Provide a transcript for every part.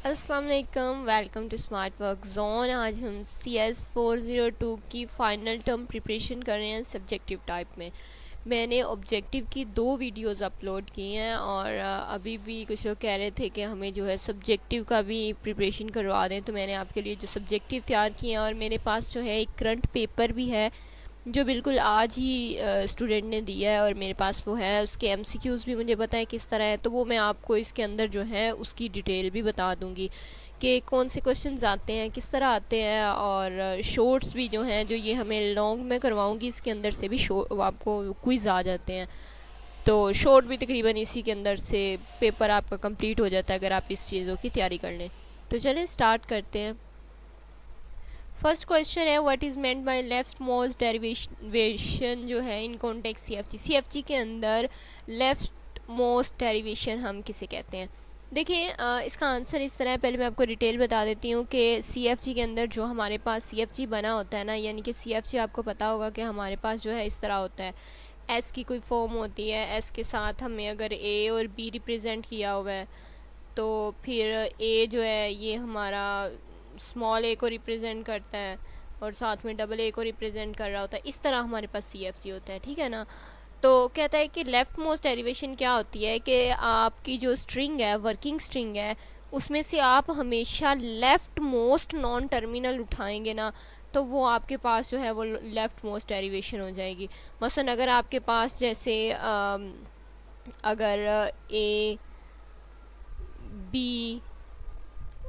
अस्सलाम वालेकुम, welcome to smart work zone. आज हम CS 402 की फ़ाइनल टर्म प्रिपरेशन कर रहे हैं सब्जेक्टिव टाइप में। मैंने ऑब्जेक्टिव की 2 वीडियोस अपलोड की हैं और अभी भी कुछ लोग कह रहे थे कि हमें जो है सब्जेक्टिव का भी प्रिपरेशन करवा दें, तो मैंने आपके लिए जो सब्जेक्टिव तैयार किए हैं और मेरे पास जो है एक करंट पेपर भी है जो बिल्कुल आज ही स्टूडेंट ने दिया है और मेरे पास वो है। उसके MCQs भी मुझे पता है किस तरह है, तो वो मैं आपको इसके अंदर जो है उसकी डिटेल भी बता दूंगी कि कौन से क्वेश्चंस आते हैं, किस तरह आते हैं। और शॉर्ट्स भी जो हैं, जो ये हमें लॉन्ग में करवाऊंगी, इसके अंदर से भी आपको क्विज़ आ जाते हैं। तो शॉर्ट भी तकरीबन इसी के अंदर से पेपर आपका कंप्लीट हो जाता है अगर आप इस चीज़ों की तैयारी कर लें। तो चलें स्टार्ट करते हैं। फर्स्ट क्वेश्चन है, what is meant by left most derivation जो है इन कॉन्टेक्स्ट CFG के अंदर लेफ्ट मोस्ट डेरिवेशन हम किसे कहते हैं। देखिए इसका आंसर इस तरह है। पहले मैं आपको डिटेल बता देती हूँ कि CFG के अंदर जो हमारे पास CFG बना होता है ना, यानी कि CFG आपको पता होगा कि हमारे पास जो है इस तरह होता है। एस की कोई फॉर्म होती है, एस के साथ हमें अगर A और B रिप्रेजेंट किया हुआ है तो फिर A जो है ये हमारा स्मॉल ए को रिप्रेजेंट करता है और साथ में डबल ए को रिप्रेजेंट कर रहा होता है। इस तरह हमारे पास CFG होता है, ठीक है ना। तो कहता है कि लेफ़्ट मोस्ट डेरिवेशन क्या होती है कि आपकी जो स्ट्रिंग है, वर्किंग स्ट्रिंग है, उसमें से आप हमेशा लेफ़्ट मोस्ट नॉन टर्मिनल उठाएंगे ना, तो वो आपके पास जो है वो लेफ़्ट मोस्ट डेरिवेशन हो जाएगी। मसलन अगर आपके पास जैसे अगर A B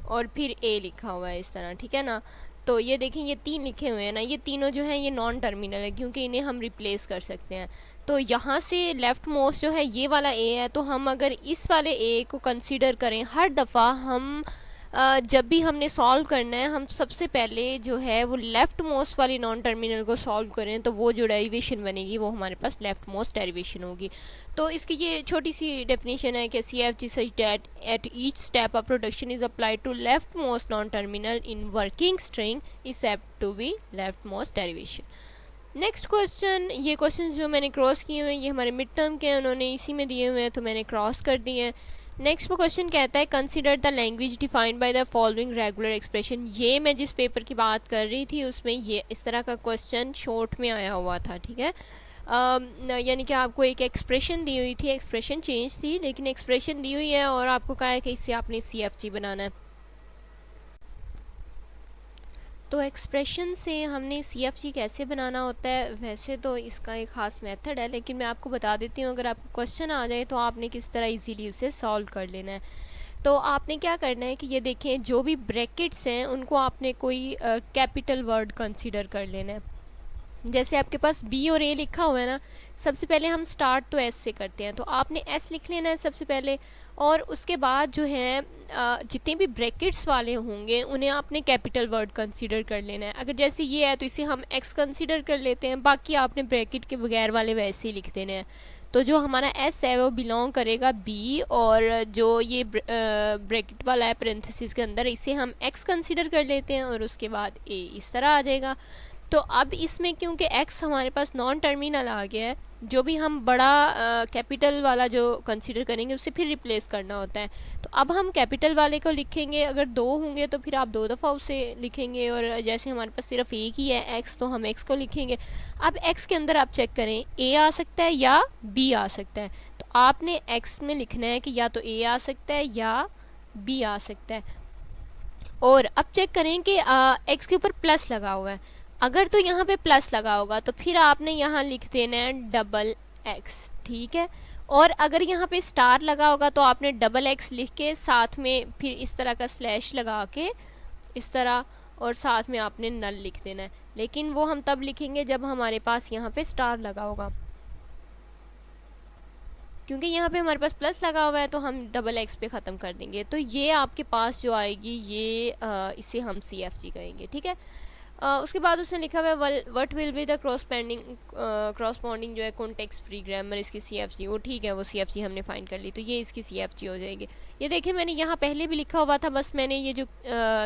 और फिर A लिखा हुआ है इस तरह, ठीक है ना। तो ये देखें, ये 3 लिखे हुए हैं ना, ये तीनों जो हैं ये नॉन टर्मिनल है क्योंकि इन्हें हम रिप्लेस कर सकते हैं। तो यहाँ से लेफ़्ट मोस्ट जो है ये वाला A है, तो हम अगर इस वाले A को कंसीडर करें हर दफ़ा हम जब भी हमने सॉल्व करना है, हम सबसे पहले जो है वो लेफ़्ट मोस्ट वाली नॉन टर्मिनल को सॉल्व करें, तो वो जो डेरिवेशन बनेगी वो हमारे पास लेफ़्ट मोस्ट डेरिवेशन होगी। तो इसकी ये छोटी सी डेफिनेशन है कि CFG such that at each step of production is applied to left most non terminal in working string is apt to be left most derivation. Next question, ये question जो मैंने क्रॉस किए हुए हैं ये हमारे मिड टर्म के हैं, उन्होंने इसी में दिए हुए हैं तो मैंने क्रॉस कर दिए हैं। नेक्स्ट क्वेश्चन कहता है, consider the language defined by the following regular expression. ये मैं जिस पेपर की बात कर रही थी उसमें ये इस तरह का क्वेश्चन शॉर्ट में आया हुआ था, ठीक है। यानी कि आपको एक एक्सप्रेशन दी हुई थी, एक्सप्रेशन चेंज थी लेकिन एक्सप्रेशन दी हुई है और आपको कहा है कि इससे आपने CFG बनाना है। तो एक्सप्रेशन से हमने CFG कैसे बनाना होता है, वैसे तो इसका एक ख़ास मेथड है लेकिन मैं आपको बता देती हूँ। अगर आपको क्वेश्चन आ जाए तो आपने किस तरह इजीली उसे सॉल्व कर लेना है। तो आपने क्या करना है कि ये देखें, जो भी ब्रैकेट्स हैं उनको आपने कोई कैपिटल वर्ड कंसीडर कर लेना है। जैसे आपके पास B और A लिखा हुआ है ना, सबसे पहले हम स्टार्ट तो S से करते हैं, तो आपने S लिख लेना है सबसे पहले। और उसके बाद जो है जितने भी ब्रैकेट्स वाले होंगे उन्हें आपने कैपिटल वर्ड कंसीडर कर लेना है। अगर जैसे ये है तो इसे हम X कंसीडर कर लेते हैं, बाकी आपने ब्रैकेट के बगैर वाले वैसे ही लिख देने हैं। तो जो हमारा S है वो बिलोंग करेगा B, और जो ये ब्रैकेट वाला है पेरेंथेसिस के अंदर, इसे हम X कंसीडर कर लेते हैं और उसके बाद A इस तरह आ जाएगा। तो अब इसमें क्योंकि x हमारे पास नॉन टर्मिनल आ गया है, जो भी हम बड़ा कैपिटल वाला जो कंसीडर करेंगे उससे फिर रिप्लेस करना होता है। तो अब हम कैपिटल वाले को लिखेंगे, अगर 2 होंगे तो फिर आप 2 दफ़ा उसे लिखेंगे, और जैसे हमारे पास सिर्फ एक ही है x, तो हम x को लिखेंगे। अब x के अंदर आप चेक करें, a आ सकता है या b आ सकता है। तो आपने x में लिखना है कि या तो a आ सकता है या b आ सकता है। और अब चेक करें कि x के ऊपर प्लस लगा हुआ है। अगर तो यहाँ पे प्लस लगा होगा तो फिर आपने यहाँ लिख देना है डबल x, ठीक है। और अगर यहाँ पे स्टार लगा होगा तो आपने डबल x लिख के साथ में फिर इस तरह का स्लैश लगा के इस तरह, और साथ में आपने नल लिख देना है। लेकिन वो हम तब लिखेंगे जब हमारे पास यहाँ पे स्टार लगा होगा, क्योंकि यहाँ पे हमारे पास प्लस लगा हुआ है तो हम डबल x पे ख़त्म कर देंगे। तो ये आपके पास जो आएगी ये इसे हम CFG कहेंगे, ठीक है। उसके बाद उसने लिखा हुआ है what will be the corresponding जो है कॉन्टेक्स्ट फ्री ग्रामर, इसकी CFG। वो ठीक है, वो CFG हमने फाइंड कर ली, तो ये इसकी CFG हो जाएगी। ये देखिए मैंने यहाँ पहले भी लिखा हुआ था, बस मैंने ये जो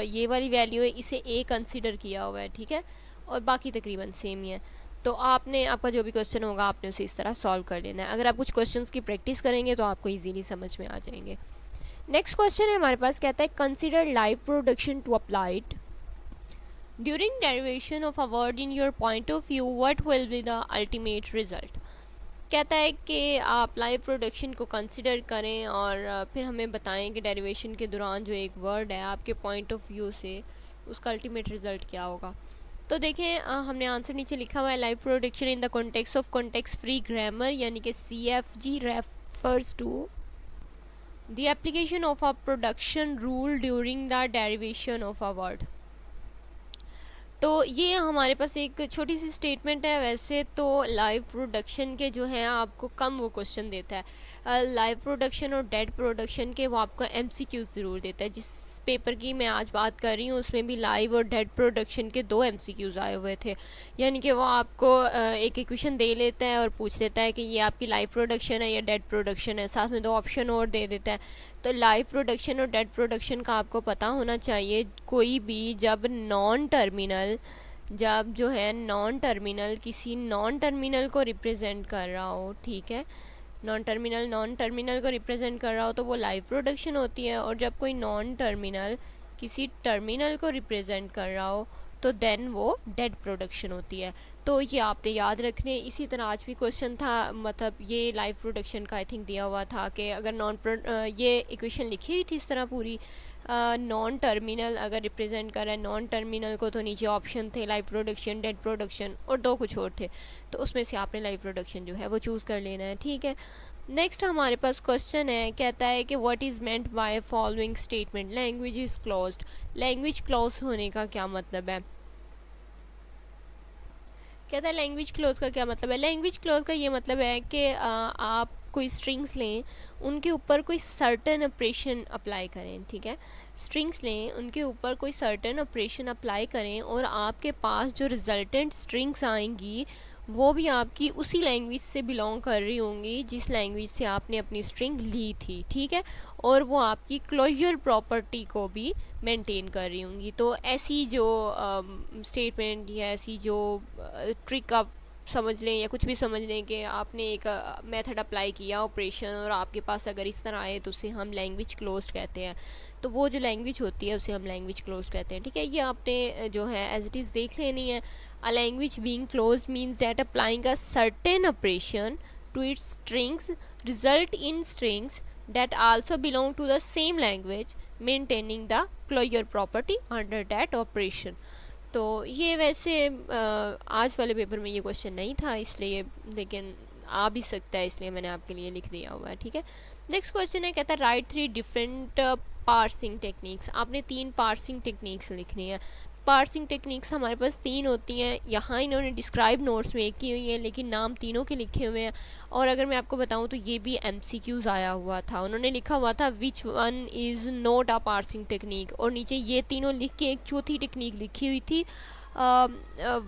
ये वाली वैल्यू है इसे A कंसिडर किया हुआ है, ठीक है, और बाकी तकरीबन सेम ही है। तो आपने आपका जो भी क्वेश्चन होगा आपने उसे इस तरह सॉल्व कर लेना है। अगर आप कुछ क्वेश्चंस की प्रैक्टिस करेंगे तो आपको इजीली समझ में आ जाएंगे। नेक्स्ट क्वेश्चन है हमारे पास, कहता है consider live production to applied during derivation of a word in your point of view what will be the ultimate result. कहता है कि आप लाइव प्रोडक्शन को कंसिडर करें और फिर हमें बताएं कि डेरिवेशन के दौरान जो एक वर्ड है आपके पॉइंट ऑफ व्यू से उसका अल्टीमेट रिजल्ट क्या होगा। तो देखें हमने आंसर नीचे लिखा हुआ है, live production in the context of context free grammar यानी कि CFG refers to the application of a production rule during the derivation of a word. तो ये हमारे पास एक छोटी सी स्टेटमेंट है। वैसे तो लाइव प्रोडक्शन के जो है आपको कम वो क्वेश्चन देता है, लाइव प्रोडक्शन और डेड प्रोडक्शन के वो आपको MCQ ज़रूर देता है। जिस पेपर की मैं आज बात कर रही हूँ उसमें भी लाइव और डेड प्रोडक्शन के 2 MCQs आए हुए थे, यानी कि वो आपको एक इक्वेशन दे लेता है और पूछ लेता है कि ये आपकी लाइव प्रोडक्शन है या डेड प्रोडक्शन है, साथ में 2 ऑप्शन और दे देता है। तो लाइव प्रोडक्शन और डेड प्रोडक्शन का आपको पता होना चाहिए। कोई भी जब जो है नॉन टर्मिनल किसी नॉन टर्मिनल को रिप्रेजेंट कर रहा हो, ठीक है, नॉन टर्मिनल को रिप्रेजेंट कर रहा हो तो वो लाइव प्रोडक्शन होती है। और जब कोई नॉन टर्मिनल किसी टर्मिनल को रिप्रेजेंट कर रहा हो तो देन वो डेड प्रोडक्शन होती है। तो ये आपने याद रखने। इसी तरह आज भी क्वेश्चन था, मतलब ये लाइव प्रोडक्शन का आई थिंक दिया हुआ था कि अगर ये इक्वेशन लिखी हुई थी इस तरह पूरी, नॉन टर्मिनल अगर रिप्रेजेंट कर रहा है नॉन टर्मिनल को, तो नीचे ऑप्शन थे लाइव प्रोडक्शन, डेड प्रोडक्शन और 2 कुछ और थे, तो उसमें से आपने लाइव प्रोडक्शन जो है वो चूज़ कर लेना है, ठीक है। नेक्स्ट हमारे पास क्वेश्चन है, कहता है कि what is meant by following statement, language is closed. Language close होने का क्या मतलब है? कहता है लैंग्वेज क्लोज का क्या मतलब है। लैंग्वेज क्लोज का ये मतलब है कि आप कोई स्ट्रिंग्स लें, उनके ऊपर कोई सर्टेन ऑपरेशन अप्लाई करें, ठीक है। स्ट्रिंग्स लें, उनके ऊपर कोई सर्टेन ऑपरेशन अप्लाई करें और आपके पास जो रिजल्टेंट स्ट्रिंग्स आएंगी वो भी आपकी उसी लैंग्वेज से बिलोंग कर रही होंगी जिस लैंग्वेज से आपने अपनी स्ट्रिंग ली थी, ठीक है। और वो आपकी क्लोजर प्रॉपर्टी को भी मेंटेन कर रही होंगी। तो ऐसी जो स्टेटमेंट या ऐसी जो ट्रिक आप समझ लें या कुछ भी समझ लें कि आपने एक मेथड अप्लाई किया ऑपरेशन और आपके पास अगर इस तरह आए तो उसे हम लैंग्वेज क्लोज्ड कहते हैं। तो वो जो लैंग्वेज होती है उसे हम लैंग्वेज क्लोज्ड कहते हैं, ठीक है। ये आपने जो है एज इट इज़ देख लेनी है। A language being closed means that applying a certain operation to its strings result in strings that also belong to the same language maintaining the closure property under that operation। तो ये वैसे आज वाले paper में ये question नहीं था इसलिए, लेकिन आ भी सकता है इसलिए मैंने आपके लिए लिख दिया हुआ है, ठीक है। नेक्स्ट क्वेश्चन है, कहता है राइट 3 डिफरेंट पार्सिंग टेक्निक्स। आपने 3 पार्सिंग टेक्निक्स लिखनी है। पार्सिंग टेक्निक्स हमारे पास 3 होती हैं। यहाँ इन्होंने डिस्क्राइब नोट्स में एक की हुई है लेकिन नाम तीनों के लिखे हुए हैं। और अगर मैं आपको बताऊँ तो ये भी MCQs आया हुआ था। उन्होंने लिखा हुआ था which one is not a parsing technique, और नीचे ये तीनों लिख के एक चौथी टेक्निक लिखी हुई थी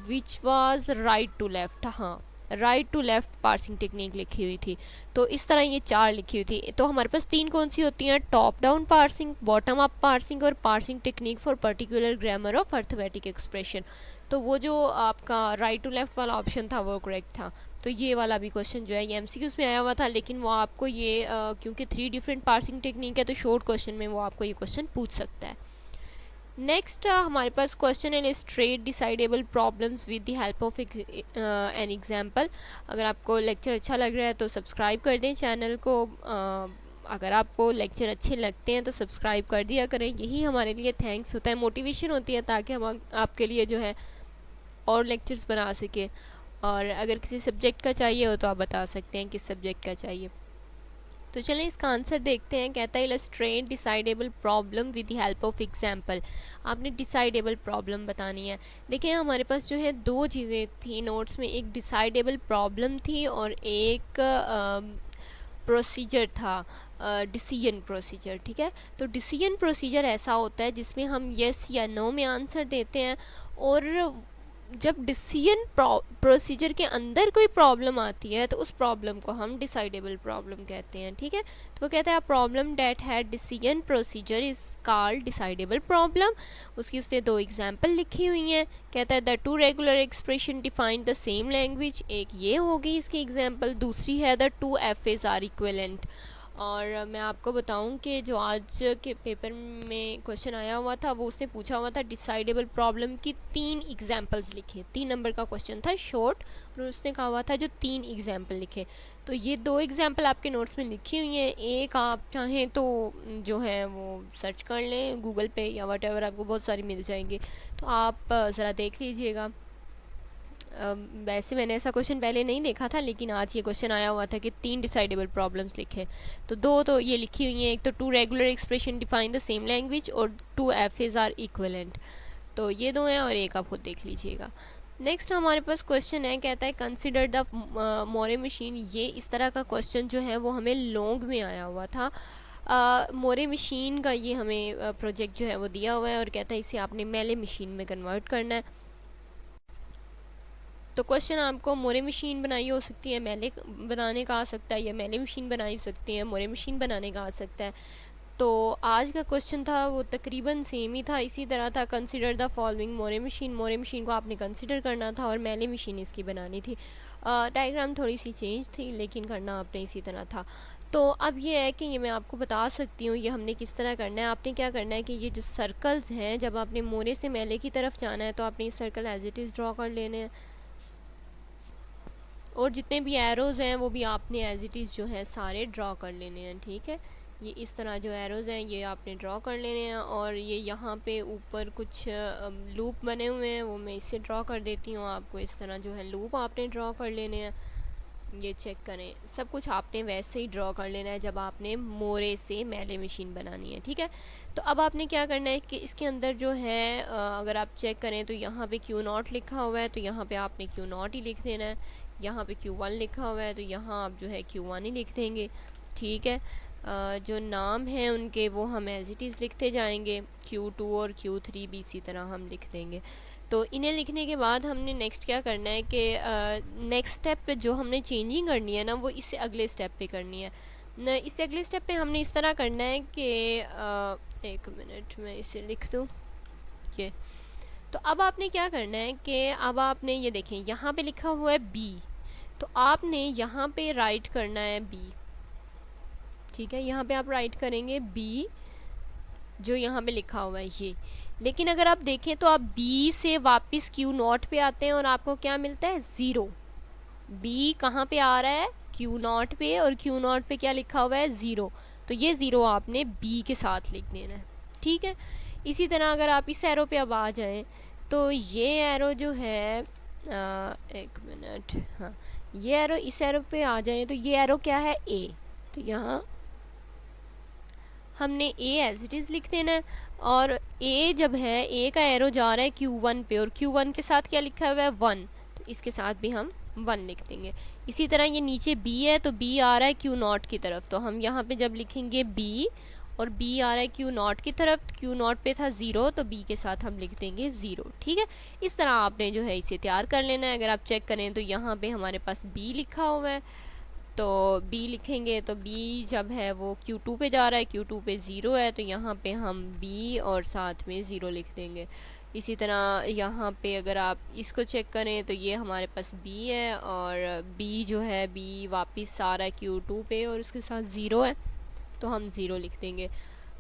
which was right to left. हाँ, right to left parsing technique लिखी हुई थी। तो इस तरह ये 4 लिखी हुई थी। तो हमारे पास 3 कौन सी होती हैं, top down parsing, bottom up parsing और parsing technique for particular grammar of arithmetic expression. तो वो जो आपका राइट टू लेफ़्ट वाला ऑप्शन था वो करेक्ट था। तो ये वाला भी क्वेश्चन जो है ये MCQs में आया हुआ था, लेकिन वो आपको ये क्योंकि 3 डिफरेंट पार्सिंग टेक्निक है तो शॉर्ट क्वेश्चन में वो आपको ये क्वेश्चन पूछ सकता है। नेक्स्ट हमारे पास क्वेश्चन है illustrate decidable problems with the help of an example. अगर आपको लेक्चर अच्छा लग रहा है तो सब्सक्राइब कर दें चैनल को। अगर आपको लेक्चर अच्छे लगते हैं तो सब्सक्राइब कर दिया करें, यही हमारे लिए थैंक्स होता है, मोटिवेशन होती है ताकि हम आपके लिए जो है और लेक्चर्स बना सकें। और अगर किसी सब्जेक्ट का चाहिए हो तो आप बता सकते हैं किस सब्जेक्ट का चाहिए। तो चलें इसका आंसर देखते हैं। कहता है illustrate decidable problem with the help of example. आपने डिसाइडेबल प्रॉब्लम बतानी है। देखिए हमारे पास जो है 2 चीज़ें थी नोट्स में, एक डिसाइडेबल प्रॉब्लम थी और एक प्रोसीजर था, डिसीजन प्रोसीजर, ठीक है। तो डिसीजन प्रोसीजर ऐसा होता है जिसमें हम येस या नो में आंसर देते हैं, और जब डिसीजन प्रोसीजर के अंदर कोई प्रॉब्लम आती है तो उस प्रॉब्लम को हम डिसाइडेबल प्रॉब्लम कहते हैं, ठीक है। तो वो कहता है problem that had decision procedure is called decidable problem. उसकी उसने 2 एग्जांपल लिखी हुई हैं। कहता है the 2 regular expression define the same language. एक ये होगी इसकी एग्जांपल, दूसरी है द 2 FAs आर इक्विवेलेंट। और मैं आपको बताऊं कि जो आज के पेपर में क्वेश्चन आया हुआ था वो उसने पूछा हुआ था डिसाइडेबल प्रॉब्लम की 3 एग्जांपल्स लिखे। 3 नंबर का क्वेश्चन था, शॉर्ट, और उसने कहा हुआ था जो 3 एग्जांपल लिखे। तो ये 2 एग्जांपल आपके नोट्स में लिखी हुई हैं। एक आप चाहें तो जो है वो सर्च कर लें गूगल पे या वट एवर, आपको बहुत सारी मिल जाएंगी, तो आप ज़रा देख लीजिएगा। वैसे मैंने ऐसा क्वेश्चन पहले नहीं देखा था, लेकिन आज ये क्वेश्चन आया हुआ था कि 3 डिसाइडेबल प्रॉब्लम्स लिखे। तो 2 तो ये लिखी हुई हैं, एक तो 2 regular expression define the same language और 2 एफेज आर इक्विवेलेंट। तो ये 2 हैं और एक आप खुद देख लीजिएगा। नेक्स्ट हमारे पास क्वेश्चन है, कहता है कंसिडर द मोरे मशीन। ये इस तरह का क्वेश्चन जो है वो हमें लॉन्ग में आया हुआ था। मोरे मशीन का ये हमें प्रोजेक्ट जो है वो दिया हुआ है और कहता है इसे आपने मेले मशीन में कन्वर्ट करना है। तो क्वेश्चन आपको मोरे मशीन बनाई हो सकती है, मेले बनाने का आ सकता है, या मेले मशीन बनाई सकती है, मोरे मशीन बनाने का आ सकता है। तो आज का क्वेश्चन था वो तकरीबन सेम ही था, इसी तरह था, consider the following Moore machine को आपने कंसिडर करना था और मेले मशीन इसकी बनानी थी। डायग्राम थोड़ी सी चेंज थी लेकिन करना आपने इसी तरह था। तो अब ये है कि ये मैं आपको बता सकती हूँ ये हमने किस तरह करना है। आपने क्या करना है कि ये जो सर्कल्स हैं, जब आपने मोरे से मेले की तरफ जाना है तो आपने ये circle as it is draw कर लेने हैं, और जितने भी एरोज़ हैं वो भी आपने एज इट इज़ जो है सारे ड्रॉ कर लेने हैं। ठीक है, ये इस तरह जो एरोज़ हैं ये आपने ड्रॉ कर लेने हैं। और ये यहाँ पे ऊपर कुछ लूप बने हुए हैं वो मैं इससे ड्रॉ कर देती हूँ आपको। इस तरह जो है लूप आपने ड्रॉ कर लेने हैं। ये चेक करें, सब कुछ आपने वैसे ही ड्रॉ कर लेना है जब आपने मोरे से मेले मशीन बनानी है। ठीक है, तो अब आपने क्या करना है कि इसके अंदर जो है अगर आप चेक करें तो यहाँ पे Q0 लिखा हुआ है, तो यहाँ पे आपने Q0 ही लिख देना है। यहाँ पे Q1 लिखा हुआ है तो यहाँ आप जो है Q1 ही लिख देंगे। ठीक है, जो नाम हैं उनके वो हम एज इट इज़ लिखते जाएंगे, Q2 और Q3 भी इसी तरह हम लिख देंगे। तो इन्हें लिखने के बाद हमने नेक्स्ट क्या करना है कि नेक्स्ट स्टेप पे जो हमने चेंजिंग करनी है ना वो इससे अगले स्टेप पे करनी है न। इससे अगले स्टेप पे हमने इस तरह करना है कि एक मिनट में इसे लिख दूँ ये। तो अब आपने क्या करना है कि अब आपने ये देखें यहाँ पे लिखा हुआ है B, तो आपने यहाँ पे राइट करना है B। ठीक है, यहाँ पे आप राइट करेंगे B जो यहाँ पे लिखा हुआ है ये। लेकिन अगर आप देखें तो आप B से वापस Q0 पे आते हैं और आपको क्या मिलता है, 0। B कहाँ पे आ रहा है, Q0 पे, और Q0 पे क्या लिखा हुआ है, 0। तो ये 0 आपने B के साथ लिख देना है। ठीक है, इसी तरह अगर आप इस एरो पे अब आ जाएं तो ये एरो जो है एक मिनट, हाँ, ये एरो इस एरो पे आ जाए तो ये एरो क्या है, A। तो यहाँ हमने A एज इट इज़ लिख देना है। और A जब है, A का एरो जा रहा है Q1 पे और Q1 के साथ क्या लिखा हुआ है, 1, तो इसके साथ भी हम 1 लिख देंगे। इसी तरह ये नीचे B है तो B आ रहा है Q0 की तरफ, तो हम यहाँ पे जब लिखेंगे B और B आ रहा है Q0 की तरफ, Q0 पे था 0 तो B के साथ हम लिख देंगे 0। ठीक है, इस तरह आपने जो है इसे तैयार कर लेना है। अगर आप चेक करें तो यहाँ पे हमारे पास B लिखा हुआ है, तो B लिखेंगे तो B जब है वो Q2 पे जा रहा है, Q2 पे 0 है, तो यहाँ पे हम B और साथ में 0 लिख देंगे। इसी तरह यहाँ पे अगर आप इसको चेक करें तो ये हमारे पास B है और B जो है B वापस आ रहा है Q2 पे और उसके साथ 0 है, तो हम 0 लिख देंगे।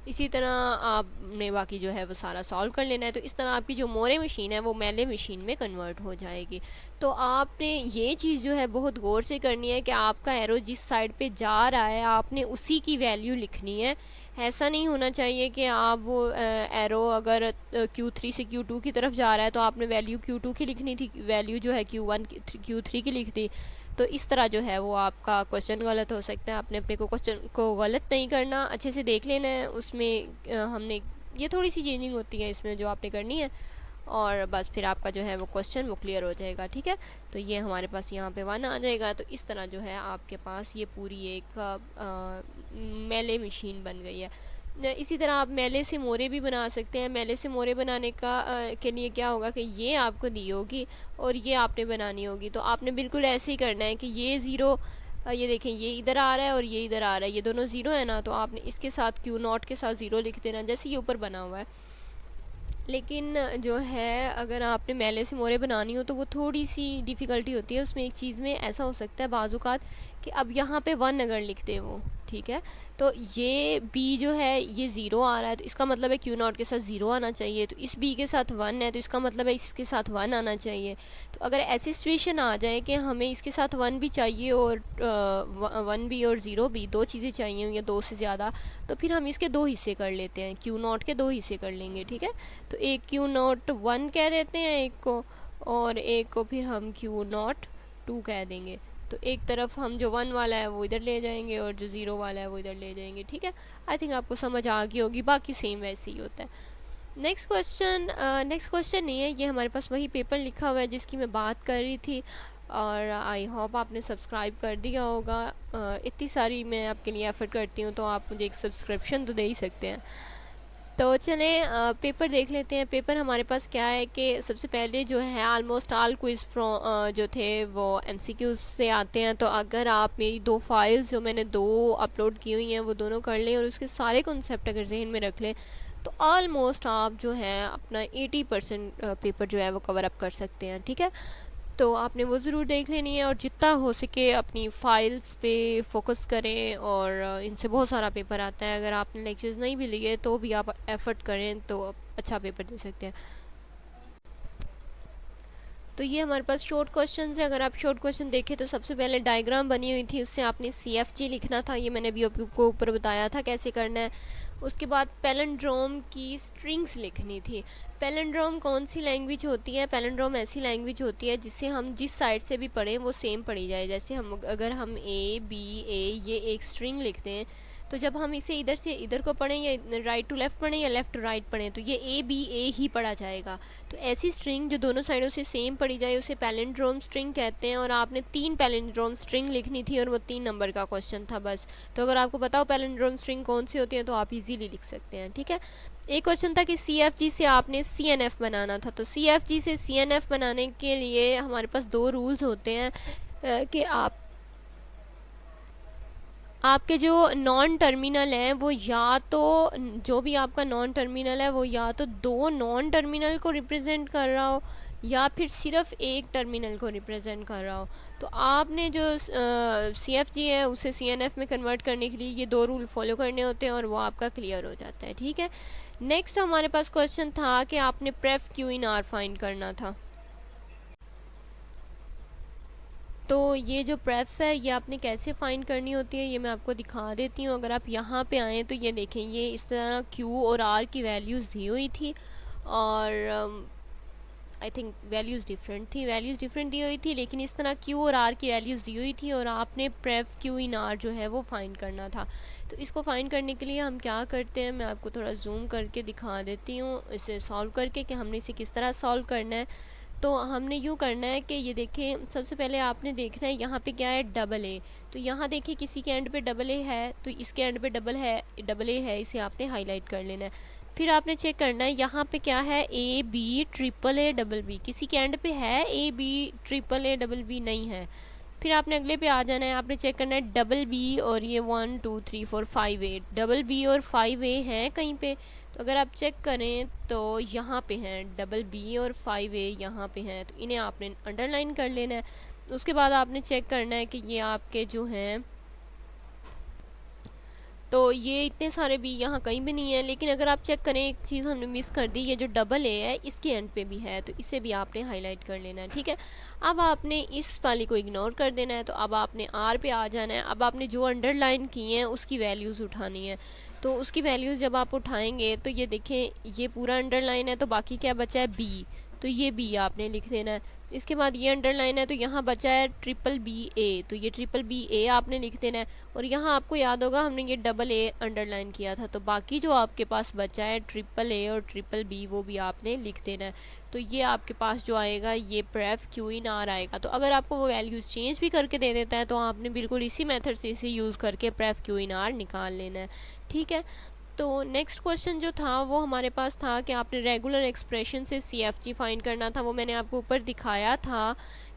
इसी तरह आपने बाकी जो है वो सारा सॉल्व कर लेना है। तो इस तरह आपकी जो मोरे मशीन है वो मेले मशीन में कन्वर्ट हो जाएगी। तो आपने ये चीज़ जो है बहुत गौर से करनी है कि आपका एरो जिस साइड पे जा रहा है आपने उसी की वैल्यू लिखनी है। ऐसा नहीं होना चाहिए कि आप वो एरो अगर Q3 से Q2 की तरफ जा रहा है तो आपने वैल्यू Q2 की लिखनी थी, वैल्यू जो है Q1 Q3 की लिख दी। तो इस तरह जो है वो आपका क्वेश्चन गलत हो सकता है। आपने अपने को क्वेश्चन को गलत नहीं करना, अच्छे से देख लेना है। उसमें हमने ये थोड़ी सी चेंजिंग होती है इसमें जो आपने करनी है, और बस फिर आपका जो है वो क्वेश्चन वो क्लियर हो जाएगा। ठीक है, तो ये हमारे पास यहाँ पे 1 आ जाएगा। तो इस तरह जो है आपके पास ये पूरी एक मेले मशीन बन गई है। इसी तरह आप मेले से मोरे भी बना सकते हैं। मेले से मोरे बनाने का के लिए क्या होगा कि ये आपको दी होगी और ये आपने बनानी होगी। तो आपने बिल्कुल ऐसे ही करना है कि ये 0, ये देखें ये इधर आ रहा है और ये इधर आ रहा है, ये दोनों 0 है ना, तो आपने इसके साथ Q0 के साथ 0 लिख देना जैसे ये ऊपर बना हुआ है। लेकिन जो है अगर आपने मेले से मोरे बनानी हो तो वो थोड़ी सी डिफ़िकल्टी होती है उसमें। एक चीज़ में ऐसा हो सकता है बाज़ औक़ात कि अब यहाँ पे 1 अगर लिख दे वो, ठीक ठीक है। तो ये बी जो है ये ज़ीरो आ रहा है, तो इसका मतलब है क्यू नॉट के साथ ज़ीरो आना चाहिए। तो इस बी के साथ वन है, तो इसका मतलब है इसके साथ वन आना चाहिए। तो अगर ऐसी सिचुएशन आ जाए कि हमें इसके साथ वन भी चाहिए और वन भी और ज़ीरो भी, दो चीज़ें चाहिए या दो से ज़्यादा, तो फिर हम इसके दो हिस्से कर लेते हैं, क्यू नॉट के दो हिस्से कर लेंगे, ठीक है। तो एक क्यू नॉट वन कह देते हैं एक को, और एक को फिर हम क्यू नॉट टू कह देंगे। तो एक तरफ हम जो वन वाला है वो इधर ले जाएंगे और जो ज़ीरो वाला है वो इधर ले जाएंगे, ठीक है। आई थिंक आपको समझ आ गई होगी, बाकी सेम वैसे ही होता है। नेक्स्ट क्वेश्चन नहीं है, ये हमारे पास वही पेपर लिखा हुआ है जिसकी मैं बात कर रही थी, और आई होप आपने सब्सक्राइब कर दिया होगा। इतनी सारी मैं आपके लिए एफ़र्ट करती हूँ, तो आप मुझे एक सब्सक्रिप्शन तो दे ही सकते हैं। तो चलें पेपर देख लेते हैं। पेपर हमारे पास क्या है कि सबसे पहले जो है ऑलमोस्ट ऑल क्विज़ जो थे वो एमसीक्यूज़ से आते हैं। तो अगर आप मेरी दो फाइल्स जो मैंने दो अपलोड की हुई हैं वो दोनों कर लें और उसके सारे कॉन्सेप्ट अगर जहन में रख लें, तो ऑलमोस्ट आप जो है अपना 80% पेपर जो है वो कवर अप कर सकते हैं, ठीक है। तो आपने वो ज़रूर देख लेनी है, और जितना हो सके अपनी फ़ाइल्स पे फोकस करें, और इनसे बहुत सारा पेपर आता है। अगर आपने लेक्चर्स नहीं भी लिए तो भी आप एफ़र्ट करें तो अच्छा पेपर दे सकते हैं। तो ये हमारे पास शॉर्ट क्वेश्चन है। अगर आप शॉर्ट क्वेश्चन देखें तो सबसे पहले डायग्राम बनी हुई थी, उससे आपने CFG लिखना था, ये मैंने अभी आपको ऊपर बताया था कैसे करना है। उसके बाद पैलिंड्रोम की स्ट्रिंग्स लिखनी थी। पैलिंड्रोम कौन सी लैंग्वेज होती है? पैलिंड्रोम ऐसी लैंग्वेज होती है जिससे हम जिस साइड से भी पढ़ें वो सेम पढ़ी जाए। जैसे हम अगर हम A ये एक स्ट्रिंग लिखते हैं, तो जब हम इसे इधर से इधर को पढ़ें या राइट टू लेफ़्ट पढ़ें या लेफ़्ट टू राइट पढ़ें, तो ये A ही पढ़ा जाएगा। तो ऐसी स्ट्रिंग जो दोनों साइडों से सेम पढ़ी जाए उसे पैलिंड्रोम स्ट्रिंग कहते हैं। और आपने 3 पैलिंड्रोम स्ट्रिंग लिखनी थी और वो 3 नंबर का क्वेश्चन था बस। तो अगर आपको पता हो पैलिंड्रोम स्ट्रिंग कौन सी होती है तो आप इजीली लिख सकते हैं, ठीक है। एक क्वेश्चन था कि CFG से आपने CNF बनाना था। तो CFG से CNF बनाने के लिए हमारे पास दो रूल्स होते हैं कि आपके जो नॉन टर्मिनल हैं वो या तो जो भी आपका नॉन टर्मिनल है वो या तो दो नॉन टर्मिनल को रिप्रेजेंट कर रहा हो या फिर सिर्फ एक टर्मिनल को रिप्रेजेंट कर रहा हो। तो आपने जो CFG है उसे CNF में कन्वर्ट करने के लिए ये दो रूल फॉलो करने होते हैं और वो आपका क्लियर हो जाता है, ठीक है। नेक्स्ट हमारे पास क्वेश्चन था कि आपने प्रेफ क्यू इन आर फाइंड करना था। तो ये जो प्रेफ है ये आपने कैसे फाइंड करनी होती है ये मैं आपको दिखा देती हूँ। अगर आप यहाँ पे आएँ तो ये देखें, ये इस तरह क्यू और आर की वैल्यूज़ दी हुई थी, और आई थिंक वैल्यूज़ डिफरेंट दी हुई थी, लेकिन इस तरह क्यू और आर की वैल्यूज़ दी हुई थी और आपने प्रेफ क्यू इन आर जो है वो फाइंड करना था। तो इसको फाइंड करने के लिए हम क्या करते हैं, मैं आपको थोड़ा जूम करके दिखा देती हूँ इसे सॉल्व करके कि हमने इसे किस तरह सॉल्व करना है। तो हमने यूँ करना है कि ये देखें, सबसे पहले आपने देखना है यहाँ पे क्या है, डबल ए। तो यहाँ देखिए किसी के एंड पे डबल ए है तो इसके एंड पे डबल ए है, इसे आपने हाईलाइट कर लेना है। फिर आपने चेक करना है यहाँ पे क्या है, AB triple A double B. किसी के एंड पे है AB triple A double B, नहीं है। फिर आपने अगले पे आ जाना है, आपने चेक करना है डबल बी और ये 1 2 3 4 5 ए, डबल बी और 5 ए हैं कहीं पे। तो अगर आप चेक करें तो यहाँ पे हैं डबल बी और 5 ए यहाँ पे हैं, तो इन्हें आपने अंडरलाइन कर लेना है। उसके बाद आपने चेक करना है कि ये आपके जो हैं, तो ये इतने सारे बी यहाँ कहीं भी नहीं है। लेकिन अगर आप चेक करें एक चीज़ हमने मिस कर दी, ये जो डबल ए है इसके एंड पे भी है, तो इसे भी आपने हाईलाइट कर लेना है, ठीक है। अब आपने इस वाली को इग्नोर कर देना है। तो अब आपने आर पे आ जाना है। अब आपने जो अंडरलाइन की हैं उसकी वैल्यूज़ उठानी है। तो उसकी वैल्यूज़ जब आप उठाएंगे तो ये देखें ये पूरा अंडरलाइन है, तो बाकी क्या बचा है, बी। तो ये बी आपने लिख देना है। इसके बाद ये अंडरलाइन है तो यहाँ बचा है ट्रिपल बी ए, तो ये ट्रिपल बी ए आपने लिख देना है। और यहाँ आपको याद होगा हमने ये डबल ए अंडरलाइन किया था, तो बाकी जो आपके पास बचा है ट्रिपल ए और ट्रिपल बी वो भी आपने लिख देना है। तो ये आपके पास जो आएगा ये प्रेफ क्यू इन आर आएगा। तो अगर आपको वो वैल्यूज़ चेंज भी करके दे देता है तो आपने बिल्कुल इसी मेथड से इसे यूज़ करके प्रेफ क्यू इन आर निकाल लेना है, ठीक है। तो नेक्स्ट क्वेश्चन जो था वो हमारे पास था कि आपने रेगुलर एक्सप्रेशन से CFG फाइंड करना था। वो मैंने आपको ऊपर दिखाया था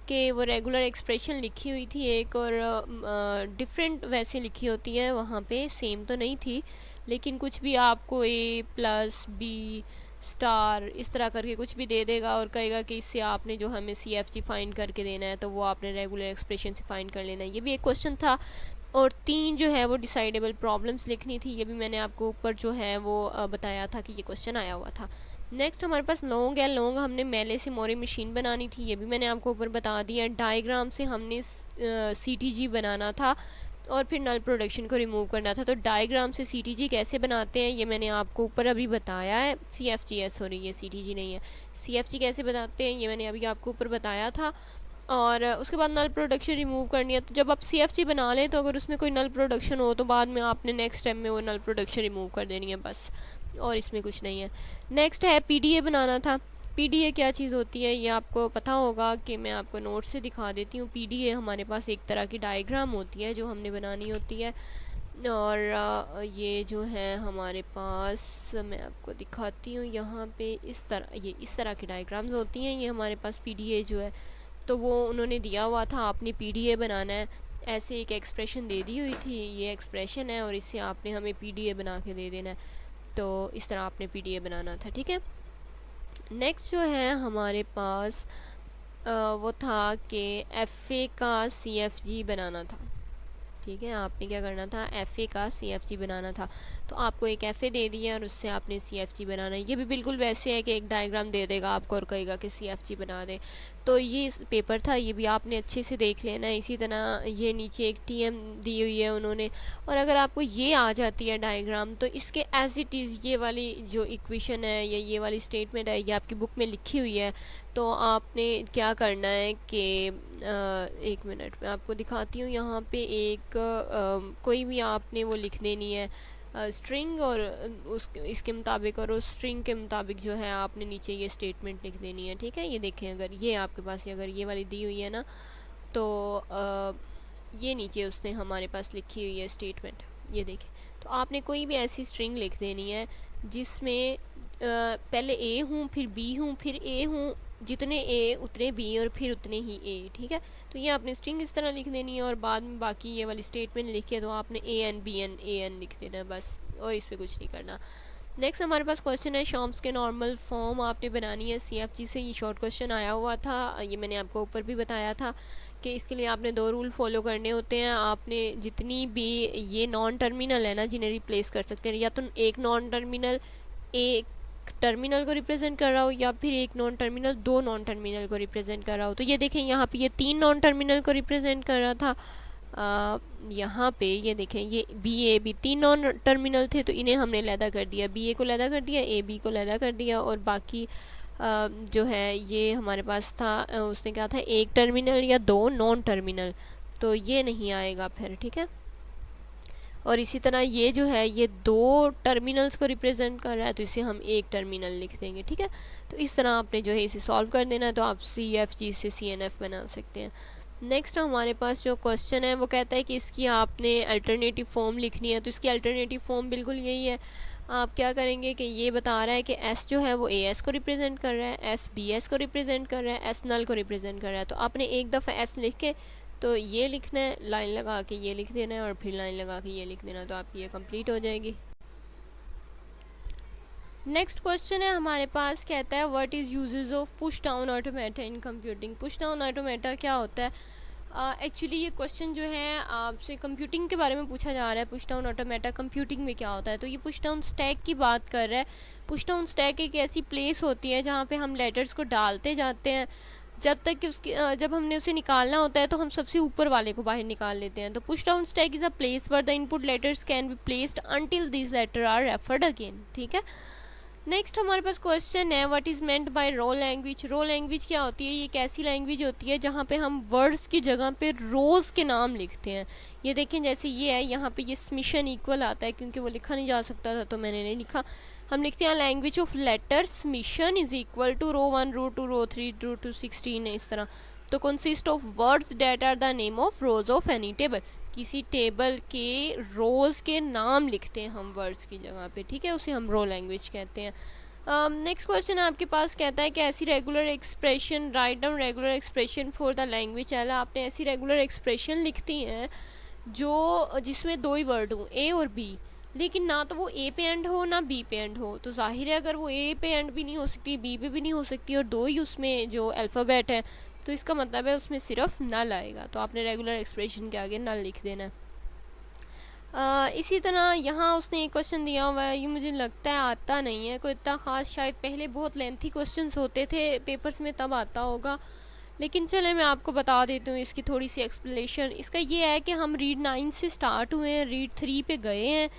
कि वो रेगुलर एक्सप्रेशन लिखी हुई थी एक, और डिफरेंट वैसे लिखी होती है, वहाँ पे सेम तो नहीं थी, लेकिन कुछ भी आपको A प्लस B स्टार इस तरह करके कुछ भी दे देगा और कहेगा कि इससे आपने जो हमें CFG फाइंड करके देना है, तो वो आपने रेगुलर एक्सप्रेशन से फाइंड कर लेना है। ये भी एक क्वेश्चन था। और 3 जो है वो डिसाइडेबल प्रॉब्लम्स लिखनी थी। ये भी मैंने आपको ऊपर जो है वो बताया था कि ये क्वेश्चन आया हुआ था। नेक्स्ट हमारे पास लॉन्ग है। लॉन्ग हमने मेले से मोरी मशीन बनानी थी, ये भी मैंने आपको ऊपर बता दिया। डायग्राम से हमने CTG बनाना था और फिर नल प्रोडक्शन को रिमूव करना था। तो डायग्राम से CTG कैसे बनाते हैं ये मैंने आपको ऊपर अभी बताया है। CFG सॉरी, ये CTG नहीं है, CFG कैसे बनाते हैं ये मैंने अभी आपको ऊपर बताया था। और उसके बाद नल प्रोडक्शन रिमूव करनी है। तो जब आप CFG बना लें तो अगर उसमें कोई नल प्रोडक्शन हो तो बाद में आपने नेक्स्ट स्टेप में वो नल प्रोडक्शन रिमूव कर देनी है बस, और इसमें कुछ नहीं है। नेक्स्ट है PDA बनाना था। PDA क्या चीज़ होती है ये आपको पता होगा कि मैं आपको नोट से दिखा देती हूँ। PDA हमारे पास एक तरह की डायग्राम होती है जो हमने बनानी होती है। और ये जो है हमारे पास मैं आपको दिखाती हूँ यहाँ पे इस तरह की डायग्राम्स होती हैं। ये हमारे पास PDA जो है तो वो उन्होंने दिया हुआ था, आपने PDA बनाना है। ऐसे एक एक्सप्रेशन दे दी हुई थी, ये एक्सप्रेशन है और इससे आपने हमें PDA बना के दे देना है। तो इस तरह आपने PDA बनाना था, ठीक है। नेक्स्ट जो है हमारे पास वो था कि FA का CFG बनाना था, ठीक है। आपने क्या करना था, FA का CFG बनाना था। तो आपको एक FA दे दिया और उससे आपने CFG बनाना है। ये भी बिल्कुल वैसे है कि एक डायग्राम दे देगा आपको और कहेगा कि CFG बना दे। तो ये पेपर था, ये भी आपने अच्छे से देख लेना। इसी तरह ये नीचे एक TM दी हुई है उन्होंने, और अगर आपको ये आ जाती है डायग्राम तो इसके एज इट इज़ ये वाली जो इक्वेशन है या ये वाली स्टेटमेंट है ये आपकी बुक में लिखी हुई है। तो आपने क्या करना है कि एक मिनट में आपको दिखाती हूँ। यहाँ पे एक कोई भी आपने वो लिख देनी है स्ट्रिंग, और इसके मुताबिक और उस स्ट्रिंग के मुताबिक जो है आपने नीचे ये स्टेटमेंट लिख देनी है, ठीक है। ये देखें, अगर ये आपके पास अगर ये वाली दी हुई है ना, तो ये नीचे उसने हमारे पास लिखी हुई है स्टेटमेंट, ये देखें। तो आपने कोई भी ऐसी स्ट्रिंग लिख देनी है जिसमें पहले A हूँ, फिर B हूँ, फिर A हूँ, जितने A उतने B और फिर उतने ही A, ठीक है। तो ये आपने स्ट्रिंग इस तरह लिख देनी है और बाद में बाकी ये वाली स्टेटमेंट लिखी तो आपने AN BN AN लिख देना है बस, और इस पर कुछ नहीं करना। नेक्स्ट हमारे पास क्वेश्चन है शॉम्स के नॉर्मल फॉर्म आपने बनानी है। CFG से ये शॉर्ट क्वेश्चन आया हुआ था, ये मैंने आपको ऊपर भी बताया था कि इसके लिए आपने 2 रूल फॉलो करने होते हैं। आपने जितनी भी ये नॉन टर्मिनल है ना जिन्हें रिप्लेस कर सकते हैं, या तो एक नॉन टर्मिनल एक टर्मिनल को रिप्रेजेंट कर रहा हो या फिर एक नॉन टर्मिनल 2 नॉन टर्मिनल को रिप्रेजेंट कर रहा हो। तो ये देखें यहाँ पे ये 3 नॉन टर्मिनल को रिप्रेजेंट कर रहा था। यहाँ पे ये देखें ये BA 3 नॉन टर्मिनल थे तो इन्हें हमने लैदा कर दिया, BA को लैदा कर दिया, AB को लैदा कर दिया, और बाकी जो है ये हमारे पास था उसने क्या था, एक टर्मिनल या 2 नॉन टर्मिनल, तो ये नहीं आएगा फिर, ठीक है। और इसी तरह ये जो है ये 2 टर्मिनल्स को रिप्रेजेंट कर रहा है तो इसे हम एक टर्मिनल लिख देंगे, ठीक है। तो इस तरह आपने जो है इसे सॉल्व कर देना है, तो आप CFG से CNF बना सकते हैं। नेक्स्ट हमारे पास जो क्वेश्चन है वो कहता है कि इसकी आपने अल्टरनेटिव फॉर्म लिखनी है। तो इसकी अल्टरनेटिव फॉर्म बिल्कुल यही है। आप क्या करेंगे कि ये बता रहा है कि S जो है वो AS को रिप्रेजेंट कर रहा है, S BS को रिप्रेजेंट कर रहा है, S नल को रिप्रेजेंट कर रहा है। तो आपने एक दफ़ा S लिख के तो ये लिखना है, लाइन लगा के ये लिख देना है, और फिर लाइन लगा के ये लिख देना, तो आपकी ये कंप्लीट हो जाएगी। नेक्स्ट क्वेश्चन है हमारे पास, कहता है what is uses of push down automata in computing. Push down automata क्या होता है? एक्चुअली ये क्वेश्चन जो है आपसे कंप्यूटिंग के बारे में पूछा जा रहा है। पुश डाउन ऑटोमेटा कंप्यूटिंग में क्या होता है? तो ये पुश डाउन स्टैक की बात कर रहा है। पुश डाउन स्टैक एक ऐसी प्लेस होती है जहाँ पे हम लेटर्स को डालते जाते हैं जब तक कि उसकी जब हमने उसे निकालना होता है तो हम सबसे ऊपर वाले को बाहर निकाल लेते हैं। तो push down stack is a place where the input letters can be placed until this letter are referred again, ठीक है। नेक्स्ट हमारे पास क्वेश्चन है what is meant by row language. Row language क्या होती है? ये एक ऐसी लैंग्वेज होती है जहाँ पे हम वर्ड्स की जगह पे रोज़ के नाम लिखते हैं। ये देखें जैसे ये है, यहाँ पे ये समिशन इक्वल आता है क्योंकि वो लिखा नहीं जा सकता था तो मैंने नहीं लिखा। हम लिखते हैं language of letters mission is equal to row 1 row 2 row 3 row 2 16 इस तरह। तो consist of words that are the name of rows of any table. किसी टेबल के रोज़ के नाम लिखते हैं हम वर्ड्स की जगह पे, ठीक है, उसे हम रो लैंग्वेज कहते हैं। नेक्स्ट क्वेश्चन आपके पास कहता है कि ऐसी regular expression, write down regular expression for the language है। आपने ऐसी रेगुलर एक्सप्रेशन लिखती हैं जो जिसमें 2 ही वर्ड हों, A और B, लेकिन ना तो वो A पे एंड हो ना B पे एंड हो। तो जाहिर है अगर वो A पे एंड भी नहीं हो सकती, B पे भी नहीं हो सकती, और 2 ही उसमें जो अल्फ़ाबेट है, तो इसका मतलब है उसमें सिर्फ नल आएगा। तो आपने रेगुलर एक्सप्रेशन के आगे नल लिख देना है। इसी तरह यहाँ उसने एक क्वेश्चन दिया हुआ है, ये मुझे लगता है आता नहीं है कोई इतना ख़ास, शायद पहले बहुत लेंथी क्वेश्चंस होते थे पेपर्स में तब आता होगा, लेकिन चले मैं आपको बता देती हूँ इसकी थोड़ी सी एक्सप्लेनेशन। इसका ये है कि हम रीड 9 से स्टार्ट हुए हैं, रीड 3 पे गए हैं,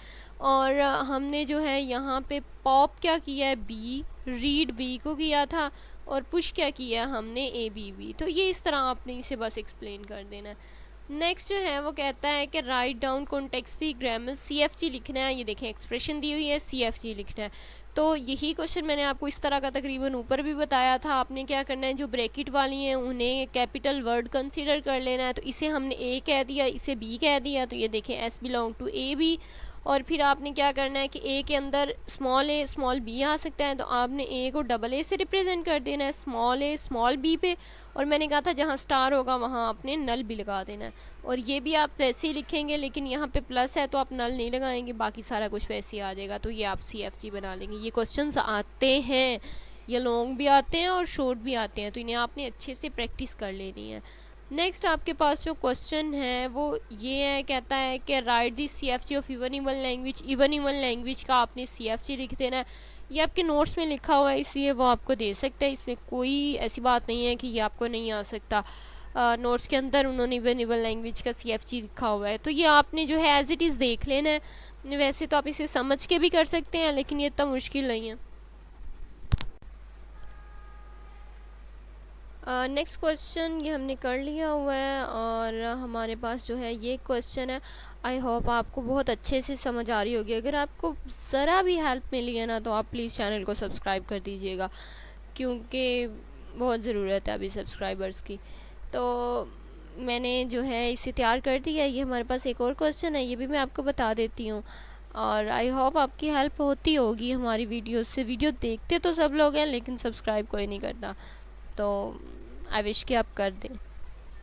और हमने जो है यहाँ पे पॉप क्या किया है, बी, रीड बी को किया था, और पुश क्या किया हमने, ए बी बी। तो ये इस तरह आपने इसे बस एक्सप्लेन कर देना है। नेक्स्ट जो है वो कहता है कि write down context free grammar, CFG लिखना है। ये देखें एक्सप्रेशन दी हुई है, CFG लिखना है। तो यही क्वेश्चन मैंने आपको इस तरह का तकरीबन ऊपर भी बताया था। आपने क्या करना है, जो ब्रैकेट वाली हैं उन्हें कैपिटल वर्ड कंसीडर कर लेना है। तो इसे हमने ए कह दिया, इसे बी कह दिया, तो ये देखें S belong to A B. और फिर आपने क्या करना है कि ए के अंदर स्मॉल ए स्मॉल बी आ सकता है, तो आपने ए को डबल ए से रिप्रेजेंट कर देना है, स्मॉल ए स्मॉल बी पे। और मैंने कहा था जहाँ स्टार होगा वहाँ आपने नल भी लगा देना है। और ये भी आप वैसे ही लिखेंगे, लेकिन यहाँ पे प्लस है तो आप नल नहीं लगाएंगे, बाकी सारा कुछ वैसे ही आ जाएगा। तो ये आप CFG बना लेंगे। ये क्वेश्चंस आते हैं, ये लॉन्ग भी आते हैं और शॉर्ट भी आते हैं, तो इन्हें आपने अच्छे से प्रैक्टिस कर लेनी है। नेक्स्ट आपके पास जो क्वेश्चन है वो ये है, कहता है कि right the CFG of even even language. Even even language का आपने CFG लिख देना है। ये आपके नोट्स में लिखा हुआ है, इसलिए वो आपको दे सकता है, इसमें कोई ऐसी बात नहीं है कि ये आपको नहीं आ सकता। नोट्स के अंदर उन्होंने इवन इवन लैंग्वेज का CFG लिखा हुआ है, तो ये आपने जो है एज इट इज़ देख लेना है। वैसे तो आप इसे समझ के भी कर सकते हैं, लेकिन ये इतना मुश्किल नहीं है। नेक्स्ट क्वेश्चन ये हमने कर लिया हुआ है, और हमारे पास जो है ये क्वेश्चन है। आई होप आपको बहुत अच्छे से समझ आ रही होगी। अगर आपको ज़रा भी हेल्प मिली है ना, तो आप प्लीज़ चैनल को सब्सक्राइब कर दीजिएगा, क्योंकि बहुत ज़रूरत है अभी सब्सक्राइबर्स की। तो मैंने जो है इसे तैयार कर दिया है। ये हमारे पास एक और क्वेश्चन है, ये भी मैं आपको बता देती हूँ, और आई होप आपकी हेल्प होती होगी हमारी वीडियो से। वीडियो देखते तो सब लोग हैं, लेकिन सब्सक्राइब कोई नहीं करता, तो आई विश कि आप कर दें।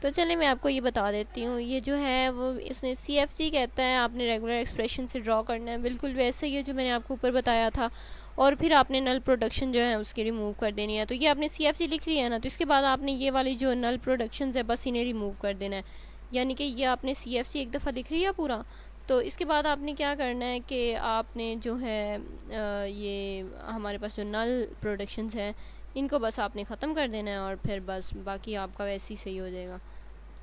तो चलिए मैं आपको ये बता देती हूँ। ये जो है वो इसने CFG कहता है, आपने रेगुलर एक्सप्रेशन से ड्रॉ करना है, बिल्कुल वैसे ही है जो मैंने आपको ऊपर बताया था। और फिर आपने नल प्रोडक्शन जो है उसकी रिमूव कर देनी है। तो ये आपने CFG लिख लिया है ना, तो इसके बाद आपने ये वाली जो नल प्रोडक्शन है बस इन्हें रिमूव कर देना है। यानी कि ये आपने CFG एक दफ़ा लिख लिया पूरा। तो इसके बाद आपने क्या करना है कि आपने जो है ये हमारे पास जो नल प्रोडक्शंस हैं इनको बस आपने ख़त्म कर देना है, और फिर बस बाकी आपका वैसे ही सही हो जाएगा।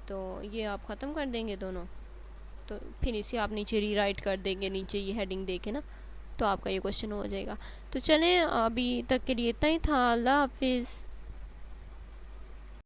तो ये आप ख़त्म कर देंगे दोनों, तो फिर इसे आप नीचे रीराइट कर देंगे, नीचे ये हेडिंग दे के ना, तो आपका ये क्वेश्चन हो जाएगा। तो चलें अभी तक के लिए इतना ही था। अल्लाह हाफिज़।